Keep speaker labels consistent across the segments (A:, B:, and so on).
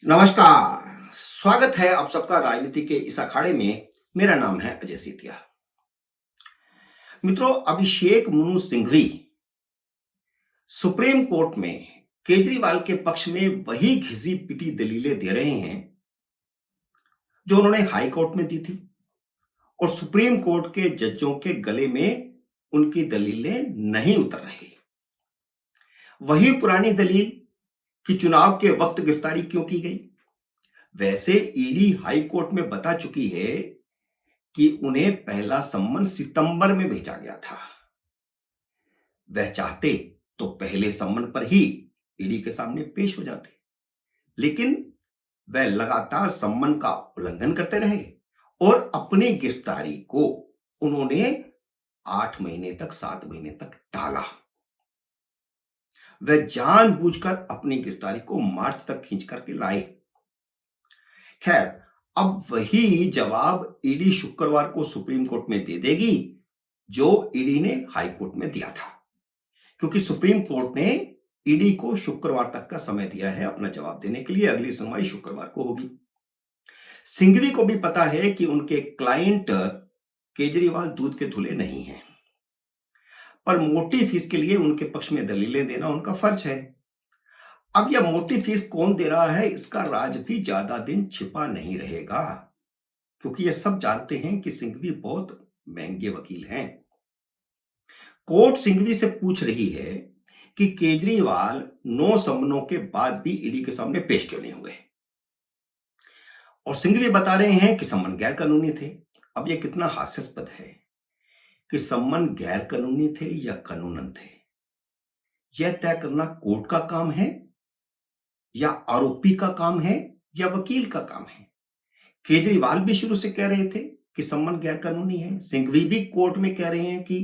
A: नमस्कार। स्वागत है आप सबका राजनीति के इस अखाड़े में। मेरा नाम है अजय सीतिया। मित्रों, अभिषेक मनु सिंघवी सुप्रीम कोर्ट में केजरीवाल के पक्ष में वही घिसी पिटी दलीलें दे रहे हैं जो उन्होंने हाई कोर्ट में दी थी, और सुप्रीम कोर्ट के जजों के गले में उनकी दलीलें नहीं उतर रही। वही पुरानी दलील कि चुनाव के वक्त गिरफ्तारी क्यों की गई। वैसे ईडी हाई कोर्ट में बता चुकी है कि उन्हें पहला सम्मन सितंबर में भेजा गया था। वह चाहते तो पहले सम्मन पर ही ईडी के सामने पेश हो जाते, लेकिन वह लगातार सम्मन का उल्लंघन करते रहे और अपनी गिरफ्तारी को उन्होंने 8 महीने तक 7 महीने तक टाला। वह जानबूझकर अपनी गिरफ्तारी को मार्च तक खींच करके लाए। खैर, अब वही जवाब ईडी शुक्रवार को सुप्रीम कोर्ट में दे देगी जो ईडी ने हाई कोर्ट में दिया था, क्योंकि सुप्रीम कोर्ट ने ईडी को शुक्रवार तक का समय दिया है अपना जवाब देने के लिए। अगली सुनवाई शुक्रवार को होगी। सिंघवी को भी पता है कि उनके क्लाइंट केजरीवाल दूध के धुले नहीं हैं, पर मोटी फीस के लिए उनके पक्ष में दलीलें देना उनका फर्ज है। अब यह मोटी फीस कौन दे रहा है, इसका राज भी ज्यादा दिन छिपा नहीं रहेगा, क्योंकि ये सब जानते हैं कि सिंघवी बहुत महंगे वकील हैं। कोर्ट सिंघवी से पूछ रही है कि केजरीवाल 9 समनों के बाद भी ईडी के सामने पेश क्यों नहीं हुए, और सिंघवी बता रहे हैं कि सम्मन गैर कानूनी थे। अब यह कितना हास्यास्पद है कि सम्मन गैर कानूनी थे या कानूनन थे, यह तय करना कोर्ट का काम है या आरोपी का काम है या वकील का काम है। केजरीवाल भी शुरू से कह रहे थे कि सम्मन गैर कानूनी है, सिंघवी भी कोर्ट में कह रहे हैं कि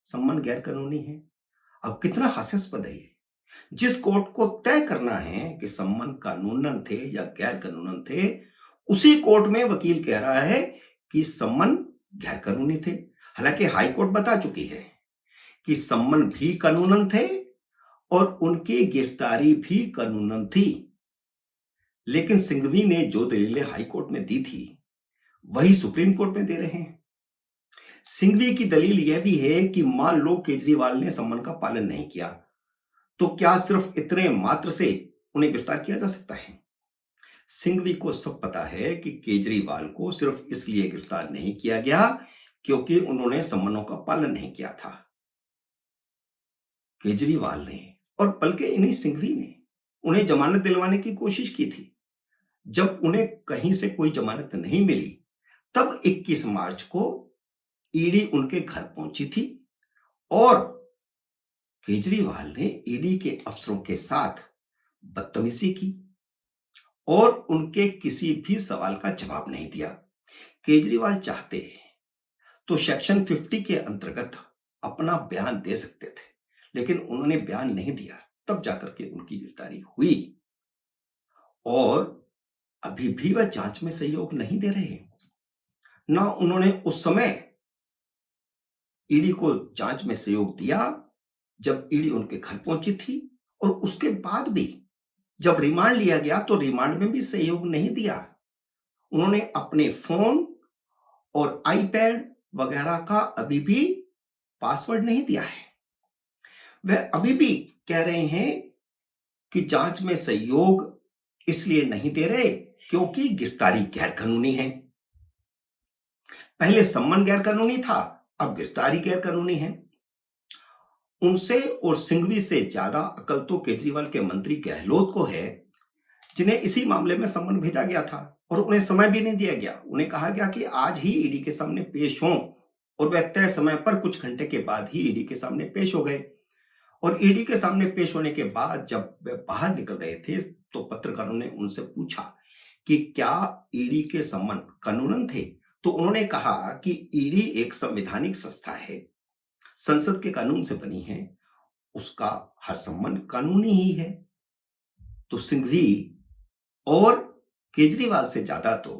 A: सम्मन गैर कानूनी है। अब कितना हास्यास्पद है ये। जिस कोर्ट को तय करना है कि सम्मन कानूनन थे या गैर कानूनन थे, उसी कोर्ट में वकील कह रहा है कि सम्मन गैर कानूनी थे। हालांकि हाई कोर्ट बता चुकी है कि सम्मन भी कानूनन थे और उनकी गिरफ्तारी भी कानूनन थी, लेकिन सिंघवी ने जो दलीलें हाई कोर्ट में दी थी वही सुप्रीम कोर्ट में दे रहे हैं। सिंघवी की दलील यह भी है कि मान लो केजरीवाल ने सम्मन का पालन नहीं किया, तो क्या सिर्फ इतने मात्र से उन्हें गिरफ्तार किया जा सकता है। सिंघवी को सब पता है कि केजरीवाल को सिर्फ इसलिए गिरफ्तार नहीं किया गया क्योंकि उन्होंने सम्मनों का पालन नहीं किया था। केजरीवाल ने, और बल्कि इन्हीं सिंघवी ने, उन्हें जमानत दिलवाने की कोशिश की थी। जब उन्हें कहीं से कोई जमानत नहीं मिली, तब 21 मार्च को ईडी उनके घर पहुंची थी और केजरीवाल ने ईडी के अफसरों के साथ बदतमीजी की और उनके किसी भी सवाल का जवाब नहीं दिया। केजरीवाल चाहते तो सेक्शन 50 के अंतर्गत अपना बयान दे सकते थे, लेकिन उन्होंने बयान नहीं दिया। तब जाकर के उनकी गिरफ्तारी हुई और अभी भी वह जांच में सहयोग नहीं दे रहे हैं। ना उन्होंने उस समय ईडी को जांच में सहयोग दिया जब ईडी उनके घर पहुंची थी, और उसके बाद भी जब रिमांड लिया गया तो रिमांड में भी सहयोग नहीं दिया। उन्होंने अपने फोन और आईपैड वगैरह का अभी भी पासवर्ड नहीं दिया है। वह अभी भी कह रहे हैं कि जांच में सहयोग इसलिए नहीं दे रहे क्योंकि गिरफ्तारी गैर कानूनी है। पहले सम्मन गैर कानूनी था, अब गिरफ्तारी गैर कानूनी है। उनसे और सिंघवी से ज्यादा अकल तो केजरीवाल के मंत्री गहलोत को है, जिन्हें इसी मामले में सम्मन भेजा गया था और उन्हें समय भी नहीं दिया गया। उन्हें कहा गया कि आज ही ईडी के सामने पेश हों, और वह तय समय पर कुछ घंटे के बाद ही ईडी के सामने पेश हो गए। और ईडी के सामने पेश होने के बाद जब वे बाहर निकल रहे थे तो पत्रकारों ने उनसे पूछा कि क्या ईडी के सम्मन कानूनन थे, तो उन्होंने कहा कि ईडी एक संवैधानिक संस्था है, संसद के कानून से बनी है, उसका हर सम्मन कानूनी ही है। तो सिंघवी और केजरीवाल से ज्यादा तो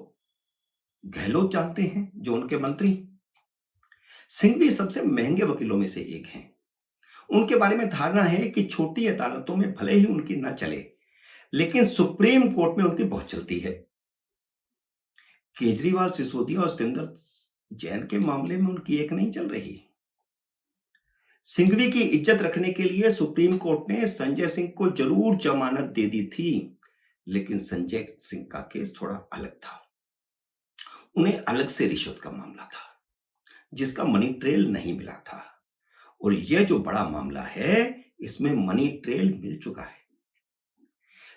A: गहलोत जानते हैं, जो उनके मंत्री। सिंघवी सबसे महंगे वकीलों में से एक हैं। उनके बारे में धारणा है कि छोटी अदालतों में भले ही उनकी न चले, लेकिन सुप्रीम कोर्ट में उनकी बहुत चलती है। केजरीवाल, सिसोदिया और सत्येंद्र जैन के मामले में उनकी एक नहीं चल रही। सिंघवी की इज्जत रखने के लिए सुप्रीम कोर्ट ने संजय सिंह को जरूर जमानत दे दी थी, लेकिन संजय सिंह का केस थोड़ा अलग था। उन्हें अलग से रिश्वत का मामला था, जिसका मनी ट्रेल नहीं मिला था। और यह जो बड़ा मामला है, इसमें मनी ट्रेल मिल चुका है।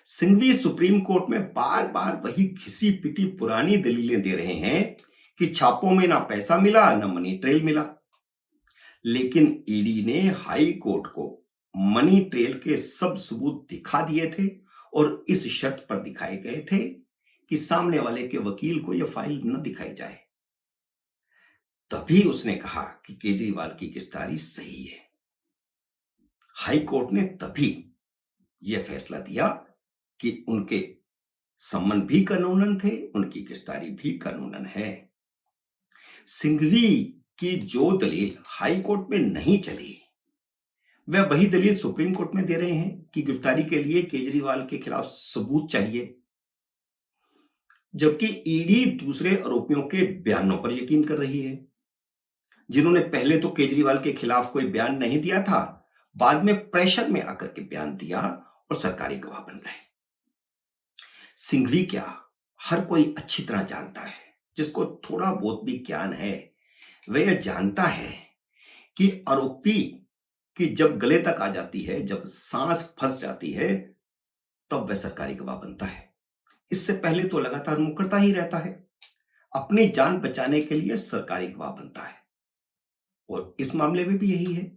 A: सिंघवी सुप्रीम कोर्ट में बार बार वही घिसी पिटी पुरानी दलीलें दे रहे हैं कि छापों में ना पैसा मिला ना मनी ट्रेल मिला। लेकिन ईडी ने हाई कोर्ट को मनी ट्रेल के सब सबूत दिखा दिए थे और इस शर्त पर दिखाए गए थे कि सामने वाले के वकील को यह फाइल न दिखाई जाए। तभी उसने कहा कि केजरीवाल की गिरफ्तारी सही है। हाई कोर्ट ने तभी यह फैसला दिया कि उनके सम्मन भी कानूनन थे, उनकी गिरफ्तारी भी कानूनन है। सिंघवी की जो दलील हाई कोर्ट में नहीं चली, वह वही दलील सुप्रीम कोर्ट में दे रहे हैं कि गिरफ्तारी के लिए केजरीवाल के खिलाफ सबूत चाहिए, जबकि ईडी दूसरे आरोपियों के बयानों पर यकीन कर रही है, जिन्होंने पहले तो केजरीवाल के खिलाफ कोई बयान नहीं दिया था, बाद में प्रेशर में आकर के बयान दिया और सरकारी गवाह बन गए। सिंघवी क्या, हर कोई अच्छी तरह जानता है, जिसको थोड़ा बहुत भी ज्ञान है वह यह जानता है कि आरोपी की जब गले तक आ जाती है, जब सांस फंस जाती है, तब वह सरकारी गवाह बनता है। इससे पहले तो लगातार मुकरता ही रहता है, अपनी जान बचाने के लिए सरकारी गवाह बनता है, और इस मामले में भी यही है।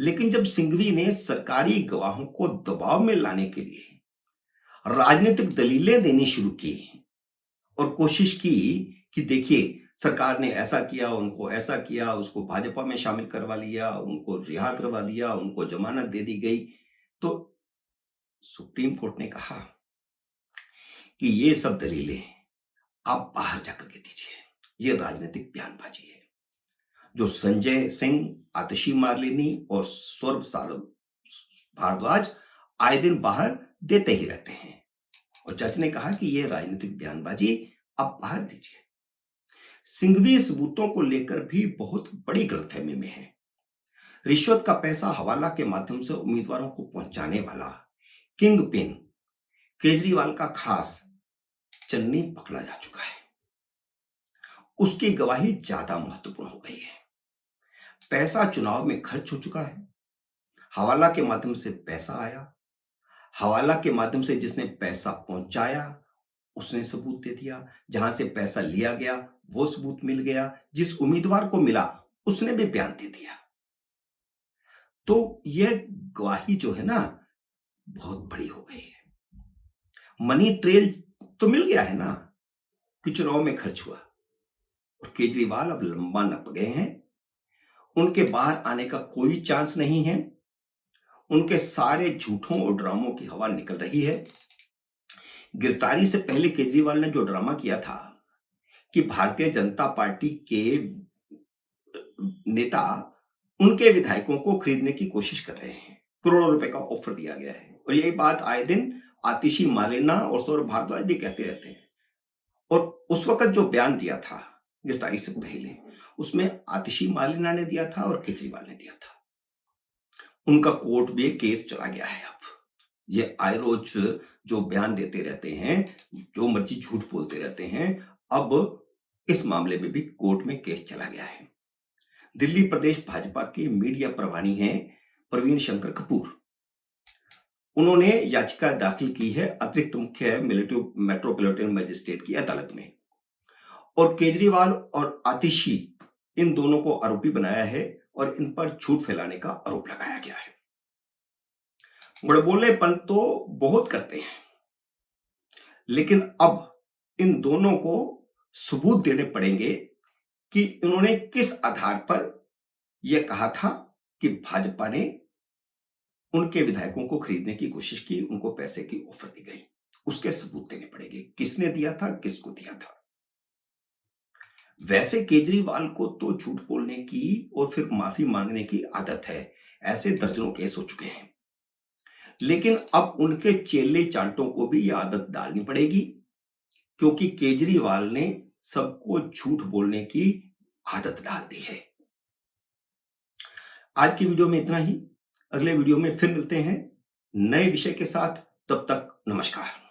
A: लेकिन जब सिंघवी ने सरकारी गवाहों को दबाव में लाने के लिए राजनीतिक दलीलें देनी शुरू की और कोशिश की कि देखिए सरकार ने ऐसा किया, उनको ऐसा किया, उसको भाजपा में शामिल करवा लिया, उनको रिहा करवा दिया, उनको जमानत दे दी गई, तो सुप्रीम कोर्ट ने कहा कि ये सब दलीलें आप बाहर जाकर के दीजिए, ये राजनीतिक बयानबाजी है। जो संजय सिंह, आतिशी मार्लिनी और सौरभ सारभ भारद्वाज आए दिन बाहर देते ही रहते हैं, और जज ने कहा कि यह राजनीतिक बयानबाजी आप बाहर दीजिए। सिंघवी सबूतों को लेकर भी बहुत बड़ी गलतफहमी में है। रिश्वत का पैसा हवाला के माध्यम से उम्मीदवारों को पहुंचाने वाला किंग पिन केजरीवाल का खास चन्नी पकड़ा जा चुका है। उसकी गवाही ज्यादा महत्वपूर्ण हो गई है। पैसा चुनाव में खर्च हो चुका है, हवाला के माध्यम से पैसा आया, हवाला के माध्यम से जिसने पैसा पहुंचाया उसने सबूत दे दिया, जहां से पैसा लिया गया वो सबूत मिल गया, जिस उम्मीदवार को मिला उसने भी बयान दे दिया। तो यह गवाही जो है ना, बहुत बड़ी हो गई है। मनी ट्रेल तो मिल गया है ना कि चुनाव में खर्च हुआ, और केजरीवाल अब लंबा नप गए हैं, उनके बाहर आने का कोई चांस नहीं है। उनके सारे झूठों और ड्रामों की हवा निकल रही है। गिरफ्तारी से पहले केजरीवाल ने जो ड्रामा किया था कि भारतीय जनता पार्टी के नेता उनके विधायकों को खरीदने की कोशिश कर रहे हैं, करोड़ों रुपए का ऑफर दिया गया है, और यही बात आए दिन आतिशी मालिना और सौरभ भारद्वाज भी कहते रहते हैं। और उस वक्त जो बयान दिया था गिरफ्तारी से पहले, उसमें आतिशी मालिना ने दिया था और केजरीवाल ने दिया था। उनका कोर्ट में केस चला गया है। अब ये आए रोज जो बयान देते रहते हैं, जो मर्जी झूठ बोलते रहते हैं, अब इस मामले में भी कोर्ट में केस चला गया है। दिल्ली प्रदेश भाजपा के मीडिया प्रभारी हैं प्रवीण शंकर कपूर। उन्होंने याचिका दाखिल की है अतिरिक्त मुख्य मेट्रोपॉलिटन मजिस्ट्रेट की अदालत में, और केजरीवाल और आतिशी इन दोनों को आरोपी बनाया है और इन पर झूठ फैलाने का आरोप लगाया गया है। बड़बोलेपन तो बहुत करते हैं, लेकिन अब इन दोनों को सबूत देने पड़ेंगे कि इन्होंने किस आधार पर यह कहा था कि भाजपा ने उनके विधायकों को खरीदने की कोशिश की, उनको पैसे की ऑफर दी गई। उसके सबूत देने पड़ेंगे, किसने दिया था, किसको दिया था। वैसे केजरीवाल को तो झूठ बोलने की और फिर माफी मांगने की आदत है, ऐसे दर्जनों केस हो चुके हैं। लेकिन अब उनके चेले चांटों को भी ये आदत डालनी पड़ेगी, क्योंकि केजरीवाल ने सबको झूठ बोलने की आदत डाल दी है। आज की वीडियो में इतना ही। अगले वीडियो में फिर मिलते हैं नए विषय के साथ। तब तक नमस्कार।